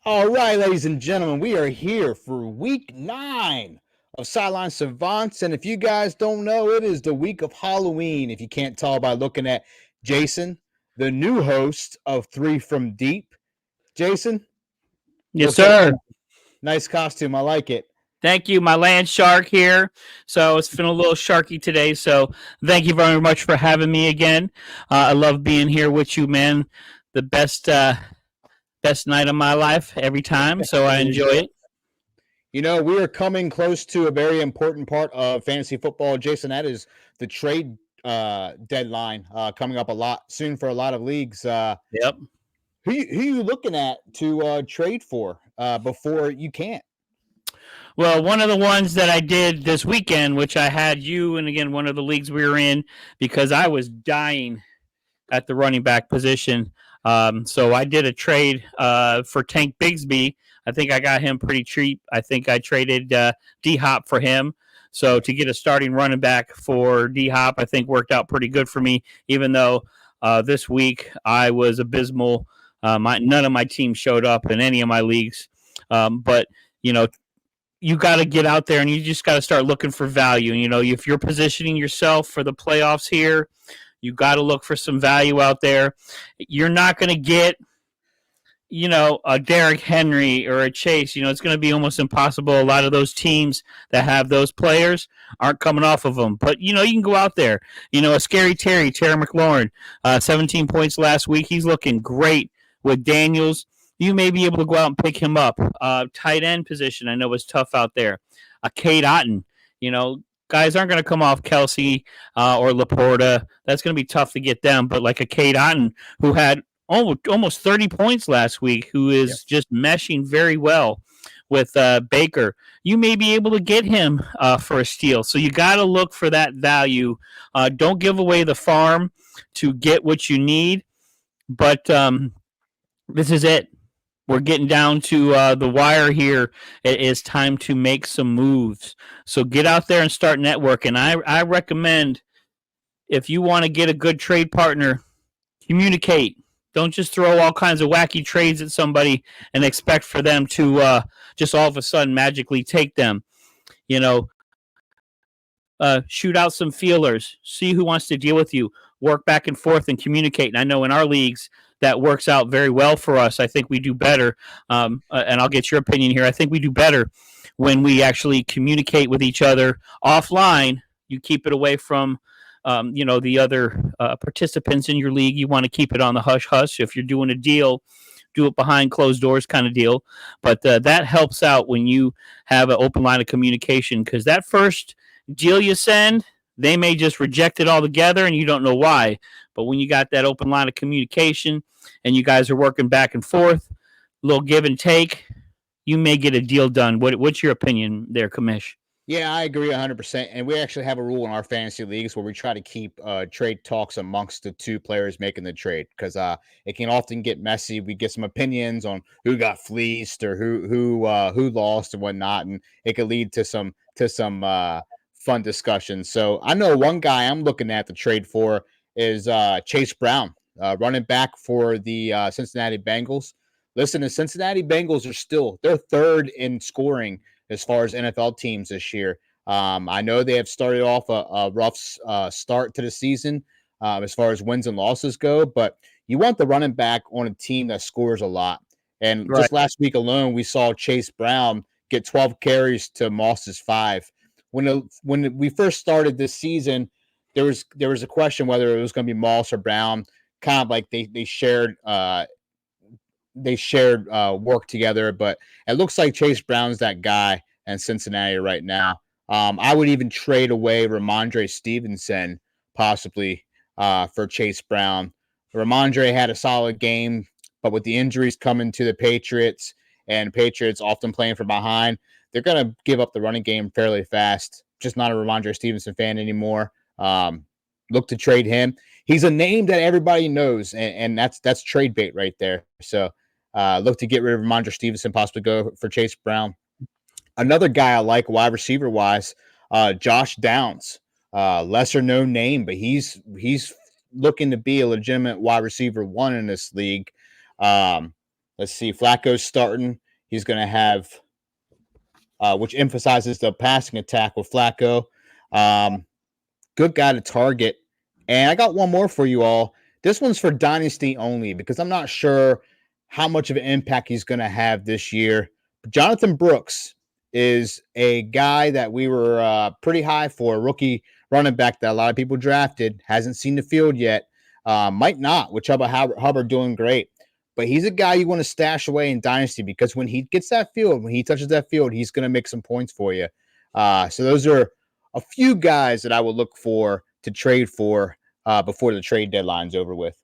All right, ladies and gentlemen, we are here for week 9 of Sideline Savants. And if you guys don't know, it is the week of Halloween. If you can't tell by looking at Jason, the new host of Three from Deep. Jason, Yes, looks like sir. nice costume. I like it. Thank you. My land shark here. So it's feeling a little sharky today. So thank you very much for having me again. I love being here with you, man. The best night of my life every time. So I There you enjoy go. it. We are coming close to a very important part of fantasy football, Jason. That is the trade deadline coming up a lot soon for a lot of leagues. Yep. Who you looking at to trade for before you can't? Well, one of the ones that I did this weekend, which I had you, and again, one of the leagues we were in, because I was dying at the running back position. So I did a trade for Tank Bigsby. I think I got him pretty cheap. I think I traded D Hop for him. So to get a starting running back for D Hop, I think worked out pretty good for me. Even though this week I was abysmal, none of my teams showed up in any of my leagues. But you know, you got to get out there and you just got to start looking for value. You know, if you're positioning yourself for the playoffs here, you got to look for some value out there. You're not going to get, a Derrick Henry or a Chase. It's going to be almost impossible. A lot of those teams that have those players aren't coming off of them. But, you can go out there. A Scary Terry McLaurin, 17 points last week. He's looking great with Daniels. You may be able to go out and pick him up. Tight end position, I know is tough out there. Cade Otton, guys aren't going to come off Kelsey or Laporta. That's going to be tough to get them. But like a Cade Otton, who had almost 30 points last week, who Yep. is just meshing very well with Baker, you may be able to get him for a steal. So you got to look for that value. Don't give away the farm to get what you need. But this is it. We're getting down to the wire here. It is time to make some moves. So get out there and start networking. I recommend, if you want to get a good trade partner, communicate. Don't just throw all kinds of wacky trades at somebody and expect for them to just all of a sudden magically take them. You know, shoot out some feelers, see who wants to deal with you, work back and forth and communicate. And I know in our leagues that works out very well for us. I think we do better, and I'll get your opinion here. I think we do better when we actually communicate with each other offline. You keep it away from the other participants in your league. You want to keep it on the hush hush. If you're doing a deal, do it behind closed doors kind of deal. But that helps out when you have an open line of communication, because that first deal you send, they may just reject it altogether and you don't know why. But when you got that open line of communication and you guys are working back and forth, a little give and take, you may get a deal done. What's your opinion there, Kamish? Yeah, I agree 100%. And we actually have a rule in our fantasy leagues where we try to keep trade talks amongst the two players making the trade, because it can often get messy. We get some opinions on who got fleeced or who lost and whatnot, and it could lead to some fun discussions. So I know one guy I'm looking at the trade for is Chase Brown, running back for the Cincinnati Bengals. Listen, the Cincinnati Bengals they're third in scoring as far as NFL teams this year. I know they have started off a rough start to the season as far as wins and losses go, but you want the running back on a team that scores a lot. And Right. just last week alone, we saw Chase Brown get 12 carries to Moss's 5. When we first started this season, there was a question whether it was going to be Moss or Brown. Kind of like they shared work together, but it looks like Chase Brown's that guy in Cincinnati right now. I would even trade away Ramondre Stevenson possibly for Chase Brown. Ramondre had a solid game, but with the injuries coming to the Patriots and Patriots often playing from behind, they're going to give up the running game fairly fast. Just not a Ramondre Stevenson fan anymore. Look to trade him. He's a name that everybody knows, and that's trade bait right there. So look to get rid of Ramondre Stevenson, possibly go for Chase Brown. Another guy I like wide receiver wise, Josh Downs. Lesser known name, but he's looking to be a legitimate wide receiver one in this league. Um, Let's see. Flacco's starting. He's going to have, which emphasizes the passing attack with Flacco. Good guy to target. And I got one more for you all. This one's for Dynasty only because I'm not sure how much of an impact he's going to have this year. Jonathan Brooks is a guy that we were pretty high for, a rookie running back that a lot of people drafted, hasn't seen the field yet, might not, with Chuba Hubbard doing great. But he's a guy you want to stash away in Dynasty because when he gets that field, when he touches that field, he's going to make some points for you. So those are a few guys that I will look for to trade for before the trade deadline's over with.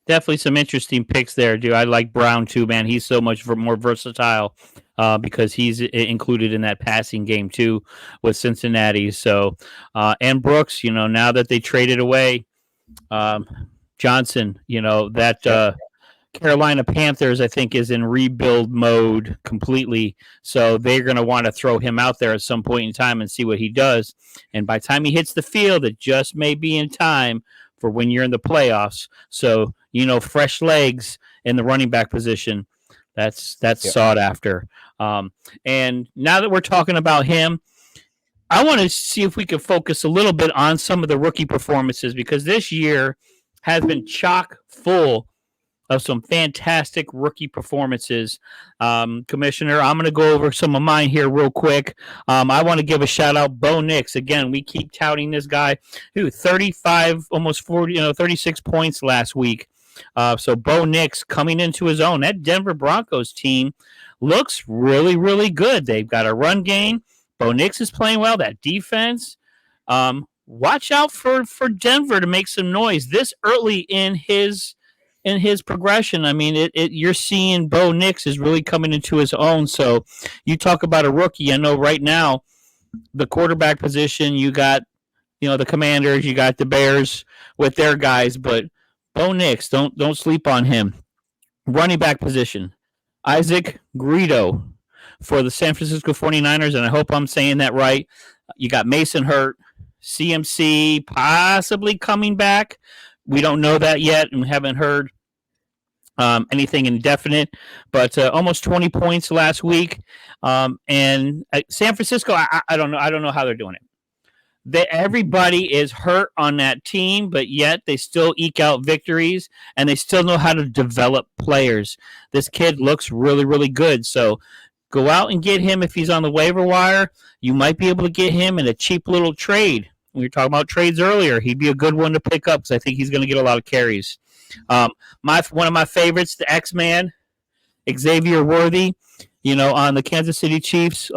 Definitely some interesting picks there, dude. I like Brown too, man. He's so much more versatile because he's included in that passing game too with Cincinnati. So, and Brooks, now that they traded away Johnson, that Carolina Panthers, I think, is in rebuild mode completely. So they're going to want to throw him out there at some point in time and see what he does. And by the time he hits the field, it just may be in time for when you're in the playoffs. So, fresh legs in the running back position, that's sought after. And now that we're talking about him, I want to see if we can focus a little bit on some of the rookie performances because this year has been chock full of some fantastic rookie performances. Commissioner, I'm going to go over some of mine here real quick. I want to give a shout out Bo Nix. Again, we keep touting this guy who 35, almost 40, 36 points last week. So Bo Nix coming into his own. That Denver Broncos team looks really, really good. They've got a run game. Bo Nix is playing well. That defense. Watch out for Denver to make some noise this early in his progression. I mean, you're seeing Bo Nix is really coming into his own. So you talk about a rookie. I know right now the quarterback position, you got, the Commanders, you got the Bears with their guys, but Bo Nix, don't sleep on him. Running back position, Isaac Greedo for the San Francisco 49ers, and I hope I'm saying that right. You got Mason Hurt, CMC possibly coming back. We don't know that yet and haven't heard anything indefinite, but almost 20 points last week. And San Francisco, I don't know. I don't know how they're doing it. Everybody is hurt on that team, but yet they still eke out victories and they still know how to develop players. This kid looks really, really good. So go out and get him if he's on the waiver wire. You might be able to get him in a cheap little trade. We were talking about trades earlier. He'd be a good one to pick up because I think he's going to get a lot of carries. One of my favorites, the X-Man, Xavier Worthy, on the Kansas City Chiefs.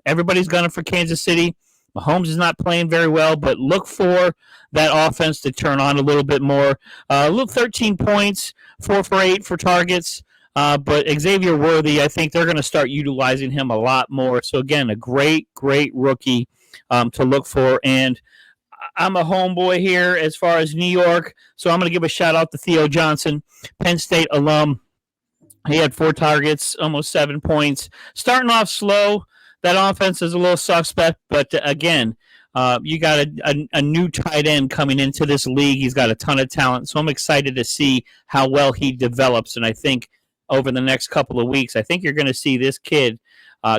Everybody's gunning for Kansas City. Mahomes is not playing very well, but look for that offense to turn on a little bit more. 13 points, 4 for 8 for targets. But Xavier Worthy, I think they're going to start utilizing him a lot more. So, again, a great, great rookie to look for. And I'm a homeboy here as far as New York, so I'm going to give a shout-out to Theo Johnson, Penn State alum. He had 4 targets, almost 7 points. Starting off slow. That offense is a little suspect, but again, you got a new tight end coming into this league. He's got a ton of talent, so I'm excited to see how well he develops. And I think over the next couple of weeks, I think you're going to see this kid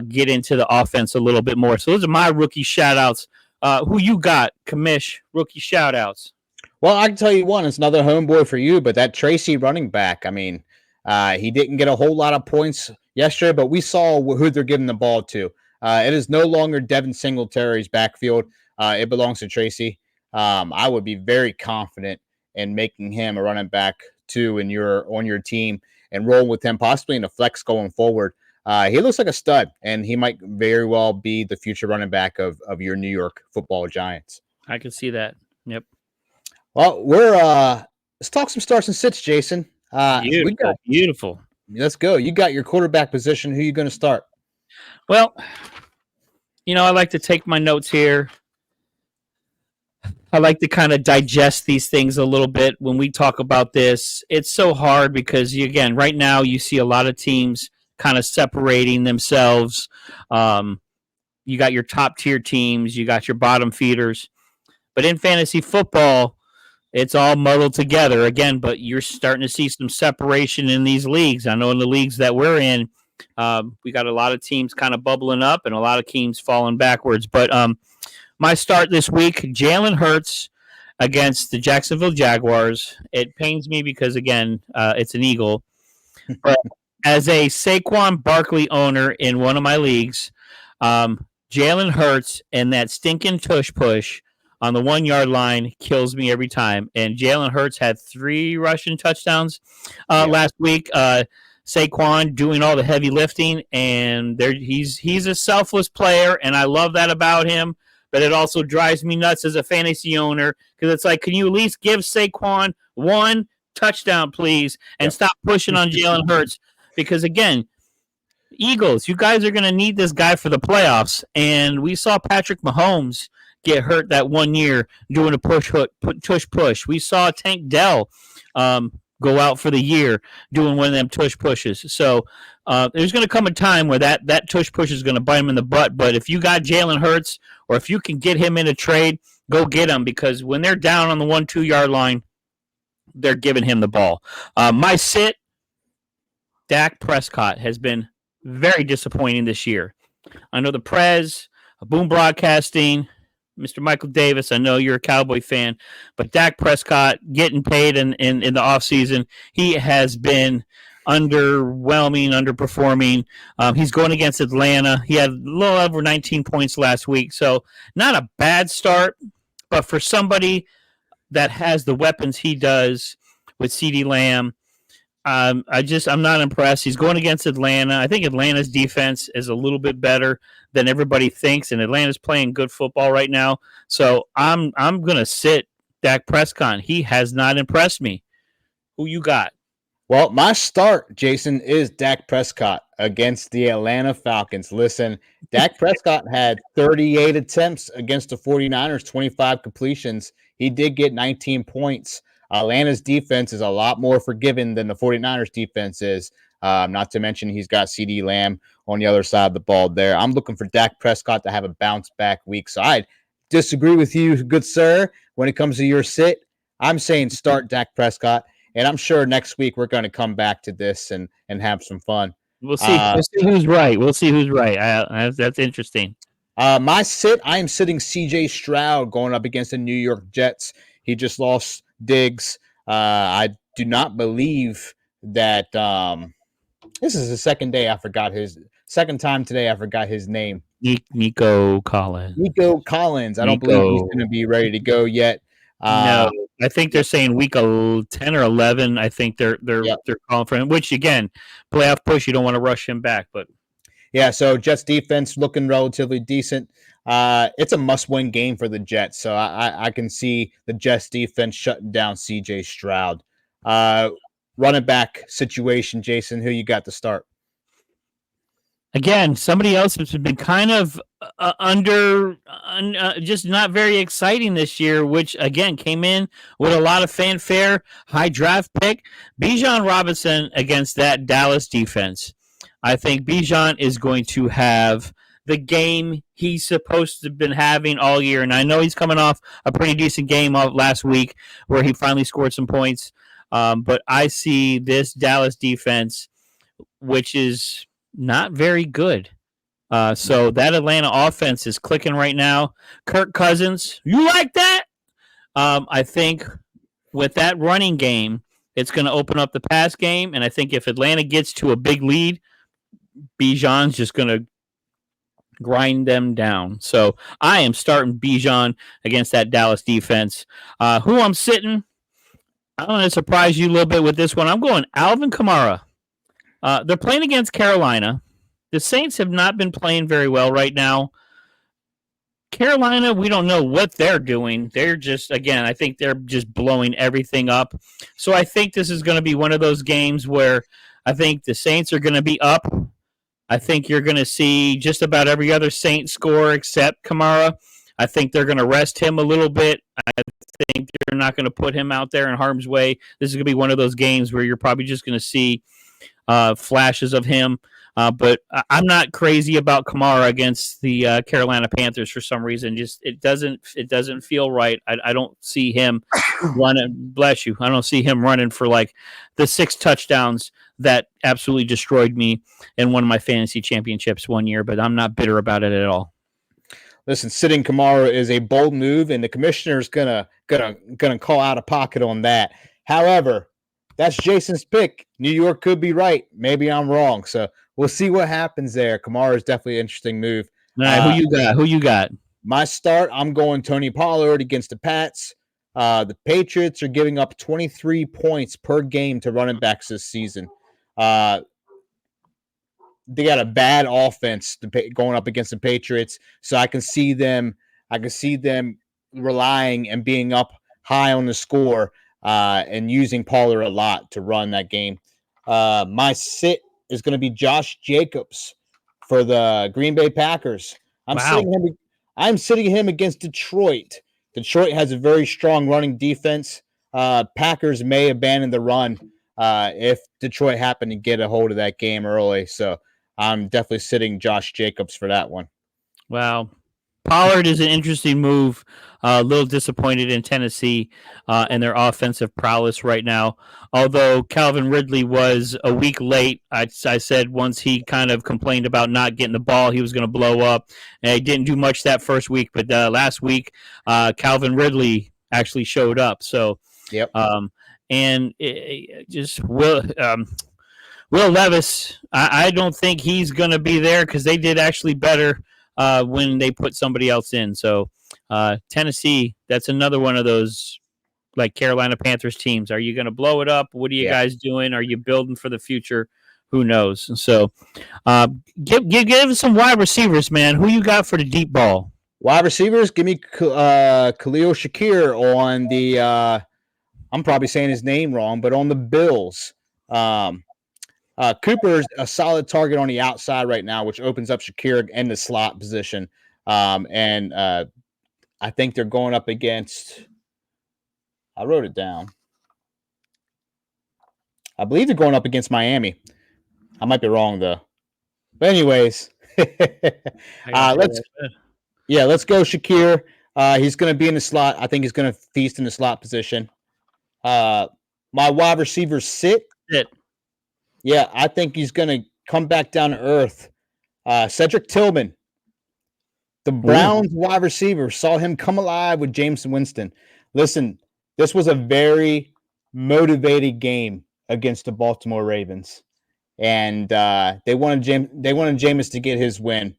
get into the offense a little bit more. So those are my rookie shout-outs. Who you got, Commish, rookie shout-outs? Well, I can tell you one. It's another homeboy for you, but that Tracy running back, I mean, he didn't get a whole lot of points yesterday, but we saw who they're giving the ball to. It is no longer Devin Singletary's backfield. It belongs to Tracy. I would be very confident in making him a running back too on your team and roll with him possibly in a flex going forward. He looks like a stud, and he might very well be the future running back of your New York Football Giants. I can see that. Yep. Well, let's talk some starts and sits, Jason. Beautiful. Let's go. You got your quarterback position. Who are you going to start? Well, I like to take my notes here. I like to kind of digest these things a little bit when we talk about this. It's so hard because, again, right now you see a lot of teams kind of separating themselves. You got your top tier teams, you got your bottom feeders. But in fantasy football, it's all muddled together again, but you're starting to see some separation in these leagues. I know in the leagues that we're in, we got a lot of teams kind of bubbling up and a lot of teams falling backwards. But my start this week, Jalen Hurts against the Jacksonville Jaguars. It pains me because, again, it's an Eagle. But as a Saquon Barkley owner in one of my leagues, Jalen Hurts and that stinking tush push on the 1 yard line kills me every time. And Jalen Hurts had 3 rushing touchdowns last week. Saquon doing all the heavy lifting, and he's a selfless player, and I love that about him. But it also drives me nuts as a fantasy owner because it's like, can you at least give Saquon 1 touchdown, please, and stop pushing on Jalen Hurts? Because again, Eagles, you guys are going to need this guy for the playoffs, and we saw Patrick Mahomes get hurt that 1 year doing a tush push. We saw Tank Dell go out for the year doing one of them tush pushes. So there's going to come a time where that tush push is going to bite him in the butt. But if you got Jalen Hurts, or if you can get him in a trade, go get him, because when they're down on the 1-2 yard line, they're giving him the ball. My sit, Dak Prescott, has been very disappointing this year. I know the Prez, Boom Broadcasting, Mr. Michael Davis, I know you're a Cowboy fan, but Dak Prescott getting paid in the offseason, he has been underwhelming, underperforming. He's going against Atlanta. He had a little over 19 points last week, so not a bad start, but for somebody that has the weapons he does with CeeDee Lamb, I'm not impressed. He's going against Atlanta. I think Atlanta's defense is a little bit better than everybody thinks, and Atlanta's playing good football right now. So I'm gonna sit Dak Prescott. He has not impressed me. Who you got? Well, my start, Jason, is Dak Prescott against the Atlanta Falcons. Listen, Dak Prescott had 38 attempts against the 49ers, 25 completions. He did get 19 points. Atlanta's defense is a lot more forgiving than the 49ers defense is. Not to mention he's got CeeDee Lamb on the other side of the ball there. I'm looking for Dak Prescott to have a bounce-back week. So I disagree with you, good sir, when it comes to your sit. I'm saying start Dak Prescott, and I'm sure next week we're going to come back to this and have some fun. We'll see. We'll see who's right. We'll see who's right. That's interesting. My sit, I am sitting CJ Stroud going up against the New York Jets. He just lost Diggs. I do not believe that this is the second time today I forgot his name. Nico Collins. I don't believe he's going to be ready to go yet. No, I think they're saying week 10 or 11. I think they're calling for him. Which again, playoff push. You don't want to rush him back, but yeah. So Jets defense looking relatively decent. It's a must-win game for the Jets, so I can see the Jets defense shutting down CJ Stroud. Running back situation, Jason, who you got to start? Again, somebody else has been kind of just not very exciting this year, which, again, came in with a lot of fanfare, high draft pick. Bijan Robinson against that Dallas defense. I think Bijan is going to have the game he's supposed to have been having all year. And I know he's coming off a pretty decent game last week where he finally scored some points. But I see this Dallas defense, which is not very good. So that Atlanta offense is clicking right now. Kirk Cousins, you like that? I think with that running game, it's going to open up the pass game. And I think if Atlanta gets to a big lead, Bijan's just going to grind them down. So I am starting Bijan against that Dallas defense. Who I'm sitting, I'm going to surprise you a little bit with this one. I'm going Alvin Kamara. They're playing against Carolina. The Saints have not been playing very well right now. Carolina, we don't know what they're doing. They're just, again, I think they're just blowing everything up. So I think this is going to be one of those games where I think the Saints are going to be up. I think you're going to see just about every other Saint score except Kamara. I think they're going to rest him a little bit. I think they're not going to put him out there in harm's way. This is going to be one of those games where you're probably just going to see flashes of him. But I'm not crazy about Kamara against the Carolina Panthers for some reason. Just it doesn't feel right. I don't see him running. Bless you. I don't see him running for like the 6 touchdowns that absolutely destroyed me in one of my fantasy championships one year. But I'm not bitter about it at all. Listen, sitting Kamara is a bold move, and the commissioner's gonna call out of pocket on that. However, that's Jason's pick. New York could be right. Maybe I'm wrong. So we'll see what happens there. Kamara is definitely an interesting move. All right, who you got? My start, I'm going Tony Pollard against the Pats. The Patriots are giving up 23 points per game to running backs this season. They got a bad offense going up against the Patriots, so I can see them relying and being up high on the score and using Pollard a lot to run that game. My sit is going to be Josh Jacobs for the Green Bay Packers. I'm sitting him against Detroit. Detroit has a very strong running defense. Packers may abandon the run if Detroit happen to get a hold of that game early. So I'm definitely sitting Josh Jacobs for that one. Wow. Pollard is an interesting move. A little disappointed in Tennessee and their offensive prowess right now. Although Calvin Ridley was a week late, I said once he kind of complained about not getting the ball, he was going to blow up. And he didn't do much that first week, but last week, Calvin Ridley actually showed up. So, yep. And just Will Levis, I don't think he's going to be there because they did actually better when they put somebody else in. So Tennessee, that's another one of those like Carolina Panthers teams. Are you going to blow it up? What are you guys doing? Are you building for the future? Who knows? So give some wide receivers, man. Who you got for the deep ball? Wide receivers, give me Khalil Shakir on the I'm probably saying his name wrong, but on the Bills. Cooper's a solid target on the outside right now, which opens up Shakir in the slot position. And I think they're going up against – I wrote it down. I believe they're going up against Miami. I might be wrong, though. But anyways, let's go Shakir. He's going to be in the slot. I think he's going to feast in the slot position. My wide receivers sit. Yeah, I think he's going to come back down to earth. Cedric Tillman, the Browns wide receiver, saw him come alive with Jameis Winston. Listen, this was a very motivated game against the Baltimore Ravens, and they wanted Jameis to get his win.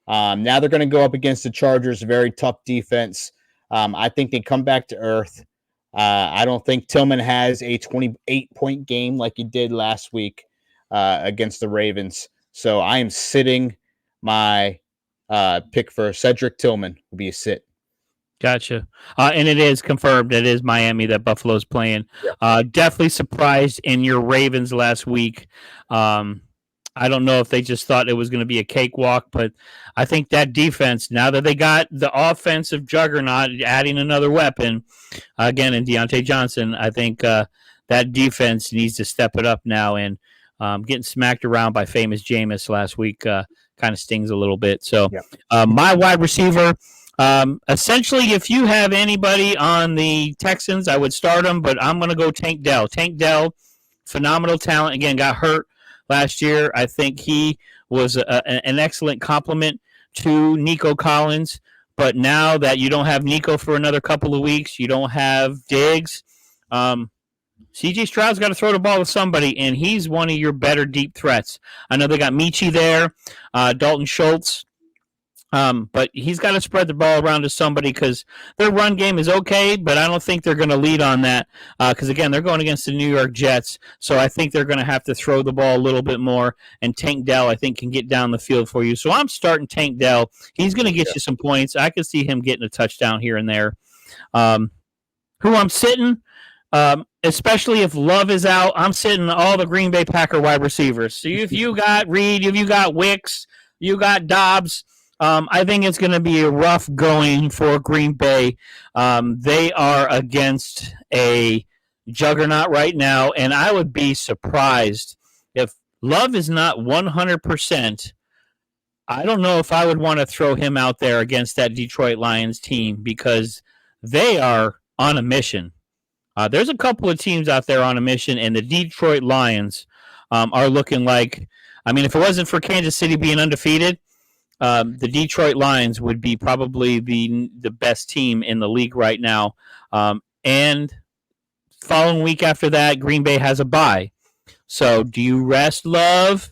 Now they're going to go up against the Chargers, a very tough defense. I think they come back to earth. I don't think Tillman has a 28-point game like he did last week against the Ravens. So I am sitting my pick for Cedric Tillman will be a sit. Gotcha. And it is confirmed. It is Miami that Buffalo's playing. Yep. Definitely surprised in your Ravens last week. I don't know if they just thought it was going to be a cakewalk, but I think that defense, now that they got the offensive juggernaut, adding another weapon, again, in Deontay Johnson, I think that defense needs to step it up now. And getting smacked around by famous Jameis last week kind of stings a little bit. So my wide receiver, essentially, if you have anybody on the Texans, I would start them, but I'm going to go Tank Dell. Tank Dell, phenomenal talent. Again, got hurt last year. I think he was an excellent complement to Nico Collins. But now that you don't have Nico for another couple of weeks, you don't have Diggs, C.J. Stroud's got to throw the ball to somebody, and he's one of your better deep threats. I know they got Michi there, Dalton Schultz, but he's got to spread the ball around to somebody because their run game is okay, but I don't think they're going to lead on that because, again, they're going against the New York Jets, so I think they're going to have to throw the ball a little bit more, and Tank Dell, I think, can get down the field for you. So I'm starting Tank Dell. He's going to get you some points. I could see him getting a touchdown here and there. Who I'm sitting, especially if Love is out, I'm sitting all the Green Bay Packer wide receivers. So if you got Reed, if you got Wicks, you got Dobbs, I think it's going to be a rough going for Green Bay. They are against a juggernaut right now, and I would be surprised if Love is not 100%. I don't know if I would want to throw him out there against that Detroit Lions team because they are on a mission. There's a couple of teams out there on a mission, and the Detroit Lions are looking like. I mean, if it wasn't for Kansas City being undefeated, the Detroit Lions would be probably the best team in the league right now. And following week after that, Green Bay has a bye. So, do you rest Love?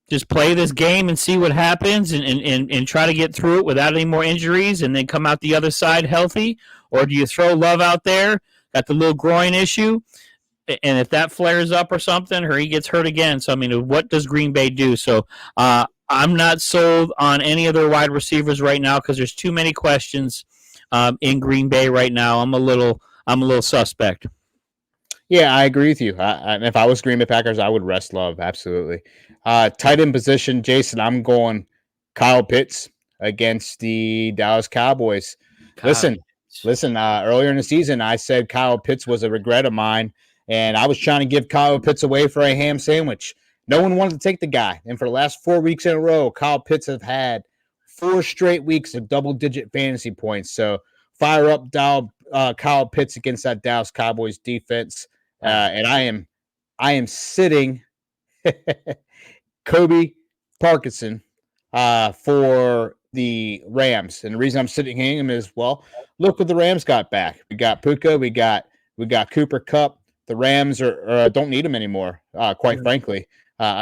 Just play this game and see what happens and try to get through it without any more injuries and then come out the other side healthy? Or do you throw Love out there, got the little groin issue, and if that flares up or something, or he gets hurt again? So, I mean, what does Green Bay do? So, I'm not sold on any of their wide receivers right now because there's too many questions in Green Bay right now. I'm a little suspect. Yeah, I agree with you. If I was Green Bay Packers, I would rest Love. Absolutely. Tight end position, Jason, I'm going Kyle Pitts against the Dallas Cowboys. Listen, earlier in the season, I said Kyle Pitts was a regret of mine, and I was trying to give Kyle Pitts away for a ham sandwich. No one wanted to take the guy. And for the last 4 weeks in a row, Kyle Pitts have had 4 straight weeks of double-digit fantasy points. So fire up Kyle Pitts against that Dallas Cowboys defense. And I am sitting Kobe Parkinson for the Rams. And the reason I'm sitting him is, well, look what the Rams got back. We got Puka, we got Cooper Kupp. The Rams don't need him anymore, quite frankly.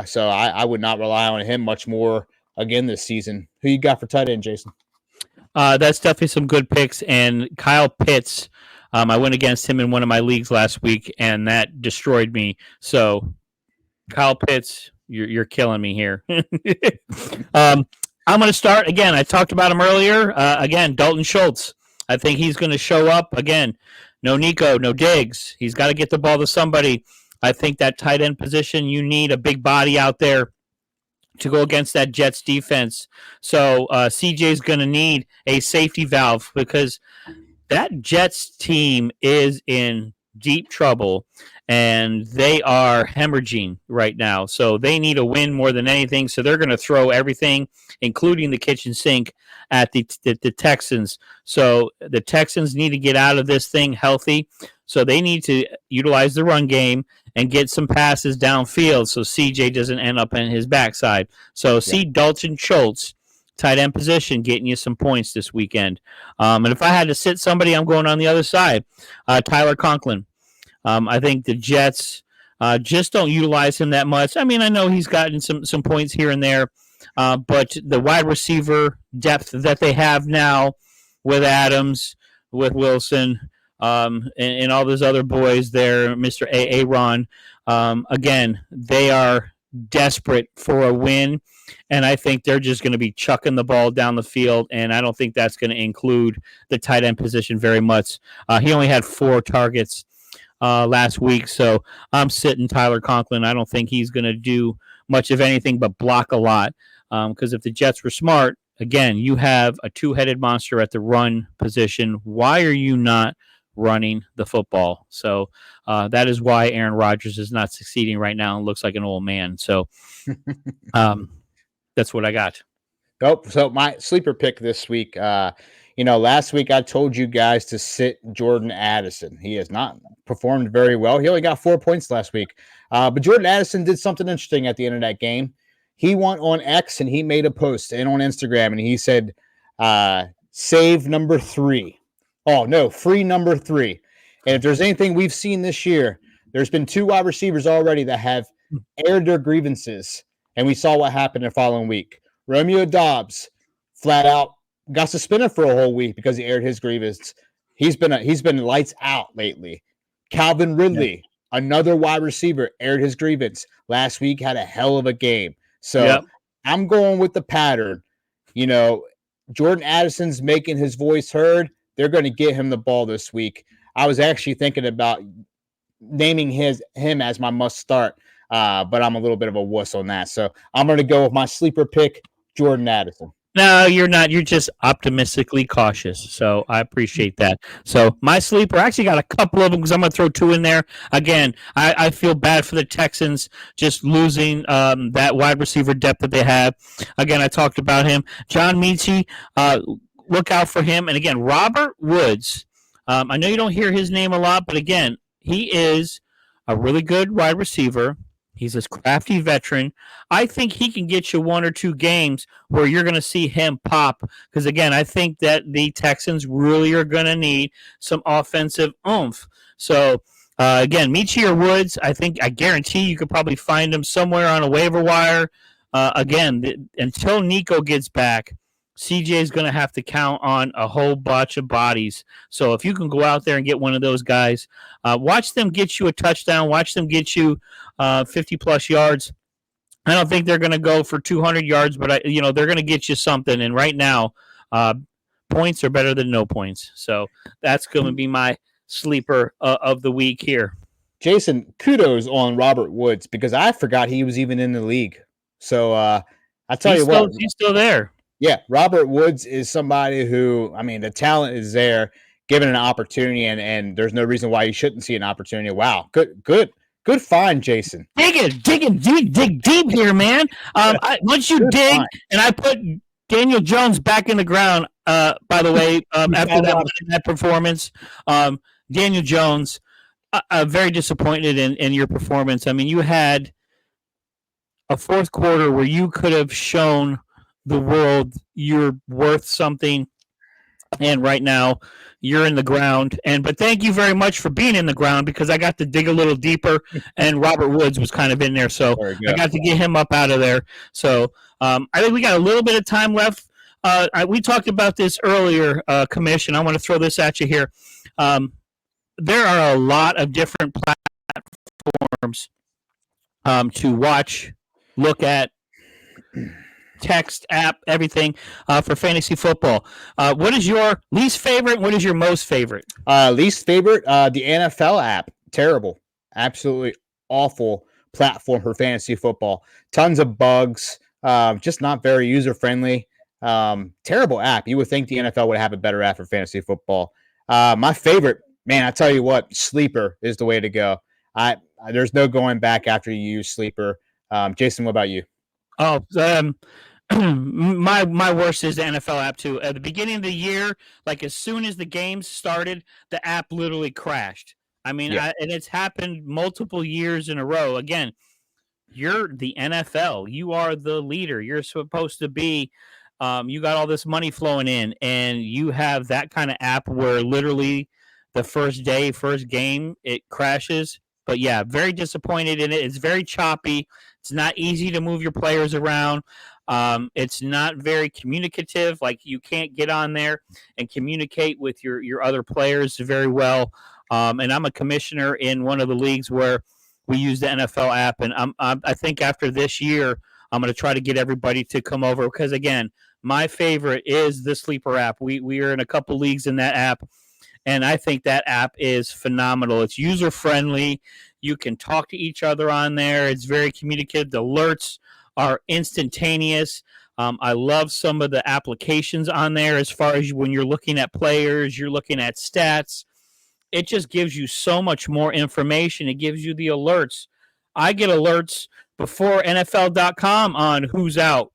So I would not rely on him much more again this season. Who you got for tight end, Jason? That's definitely some good picks. And Kyle Pitts, I went against him in one of my leagues last week, and that destroyed me. So, Kyle Pitts, you're killing me here. I'm going to start again. I talked about him earlier. Again, Dalton Schultz. I think he's going to show up again. No Nico, no Diggs. He's got to get the ball to somebody. I think that tight end position, you need a big body out there to go against that Jets defense. So CJ's going to need a safety valve because that Jets team is in deep trouble and they are hemorrhaging right now. So they need a win more than anything. So they're going to throw everything, including the kitchen sink, at the Texans. So the Texans need to get out of this thing healthy. So they need to utilize the run game and get some passes downfield so CJ doesn't end up in his backside. So see Dalton Schultz, tight end position, getting you some points this weekend. And if I had to sit somebody, I'm going on the other side. Tyler Conklin. I think the Jets just don't utilize him that much. I mean, I know he's gotten some points here and there, but the wide receiver depth that they have now with Adams, with Wilson, and all those other boys there, Mr. Aaron, again, they are desperate for a win, and I think they're just going to be chucking the ball down the field, and I don't think that's going to include the tight end position very much. He only had 4 targets last week, so I'm sitting Tyler Conklin. I don't think he's going to do much of anything but block a lot, because if the Jets were smart, again, you have a two-headed monster at the run position. Why are you not running the football? So that is why Aaron Rodgers is not succeeding right now and looks like an old man. So that's what I got. Oh, so my sleeper pick this week, last week I told you guys to sit Jordan Addison. He has not performed very well. He only got 4 points last week. But Jordan Addison did something interesting at the end of that game. He went on X and he made a post and on Instagram and he said, save number 3. Oh, no, free number 3. And if there's anything we've seen this year, there's been 2 wide receivers already that have aired their grievances. And we saw what happened the following week. Romeo Dobbs flat out got suspended for a whole week because he aired his grievance. He's been lights out lately. Calvin Ridley, another wide receiver, aired his grievance last week, had a hell of a game. So I'm going with the pattern. Jordan Addison's making his voice heard. They're going to get him the ball this week. I was actually thinking about naming him as my must start, but I'm a little bit of a wuss on that. So I'm going to go with my sleeper pick, Jordan Addison. No, you're not. You're just optimistically cautious. So I appreciate that. So my sleeper, I actually got a couple of them because I'm going to throw two in there. Again, I feel bad for the Texans just losing that wide receiver depth that they have. Again, I talked about him. John Michie, look out for him. And again, Robert Woods. I know you don't hear his name a lot, but again, he is a really good wide receiver. He's this crafty veteran. I think he can get you one or two games where you're going to see him pop. Because again, I think that the Texans really are going to need some offensive oomph. So again, Michie or Woods, I guarantee you could probably find him somewhere on a waiver wire. Until Nico gets back, CJ is going to have to count on a whole bunch of bodies. So if you can go out there and get one of those guys, watch them get you a touchdown, watch them get you 50 plus yards. I don't think they're going to go for 200 yards, but they're going to get you something. And right now, points are better than no points. So that's going to be my sleeper of the week here. Jason, kudos on Robert Woods because I forgot he was even in the league. So I tell you what, he's still there. Yeah, Robert Woods is somebody who, I mean, the talent is there, given an opportunity, and there's no reason why you shouldn't see an opportunity. Wow, good find, Jason. Dig deep here, man. Once you dig, find. And I put Daniel Jones back in the ground. By the way, after that performance, Daniel Jones, very disappointed in your performance. I mean, you had a fourth quarter where you could have shown the world you're worth something, and right now you're in the ground. But thank you very much for being in the ground because I got to dig a little deeper, and Robert Woods was kind of in there, so I got to get him up out of there. So I think we got a little bit of time left. We talked about this earlier, Commission. I want to throw this at you here. There are a lot of different platforms to watch, look at, text, app, everything for fantasy football. What is your least favorite? What is your most favorite? Least favorite, the NFL app. Terrible. Absolutely awful platform for fantasy football. Tons of bugs. Just not very user-friendly. Terrible app. You would think the NFL would have a better app for fantasy football. My favorite, man, I tell you what, Sleeper is the way to go. There's no going back after you use Sleeper. Jason, what about you? Oh, my worst is the NFL app too. At the beginning of the year, like as soon as the games started, the app literally crashed. I mean, and it's happened multiple years in a row. Again, you're the NFL. You are the leader. You're supposed to be. You got all this money flowing in, and you have that kind of app where literally the first game, it crashes. But yeah, very disappointed in it. It's very choppy. It's not easy to move your players around. It's not very communicative. Like you can't get on there and communicate with your other players very well. And I'm a commissioner in one of the leagues where we use the NFL app. And I think after this year, I'm going to try to get everybody to come over because, again, my favorite is the Sleeper app. We are in a couple leagues in that app. And I think that app is phenomenal. It's user-friendly. You can talk to each other on there. It's very communicative. The alerts are instantaneous. I love some of the applications on there as far as when you're looking at players, you're looking at stats. It just gives you so much more information. It gives you the alerts. I get alerts before NFL.com on who's out,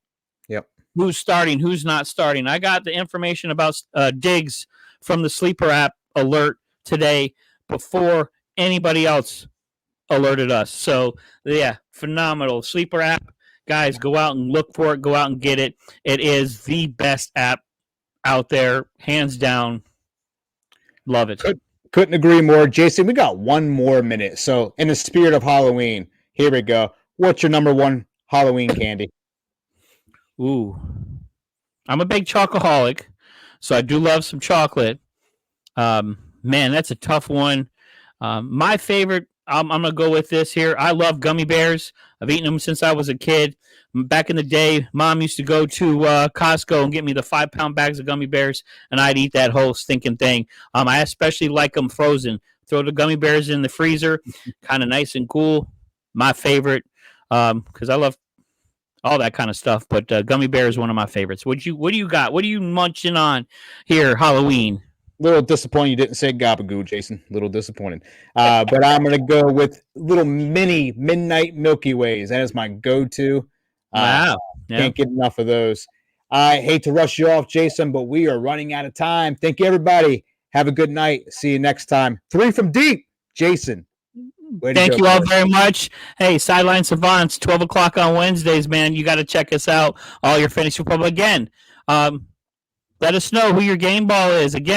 who's starting, who's not starting. I got the information about Diggs from the Sleeper app alert today before anybody else alerted us. So, yeah, phenomenal. Sleeper app. Guys, go out and look for it. Go out and get it. It is the best app out there, hands down. Love it. Couldn't agree more. Jason, we got one more minute. So, in the spirit of Halloween, here we go. What's your number one Halloween candy? Ooh. I'm a big chocoholic, so I do love some chocolate. Man, that's a tough one. My favorite, I'm going to go with this here. I love gummy bears. I've eaten them since I was a kid. Back in the day, Mom used to go to Costco and get me the 5-pound bags of gummy bears, and I'd eat that whole stinking thing. I especially like them frozen. Throw the gummy bears in the freezer, kind of nice and cool. My favorite, because I love all that kind of stuff. But gummy bear is one of my favorites. What do you got? What are you munching on here? Halloween. Little disappointed you didn't say gabagoo, Jason. Little disappointed. But I'm gonna go with little mini midnight Milky Ways. That is my go-to. Wow. Yeah. Can't get enough of those. I hate to rush you off, Jason, but we are running out of time. Thank you, everybody. Have a good night. See you next time. 3 from deep, Jason. Thank you all very much. Hey, Sideline Savants, 12 o'clock on Wednesdays, man. You got to check us out. All your fantasy football. Again, let us know who your game ball is. Again,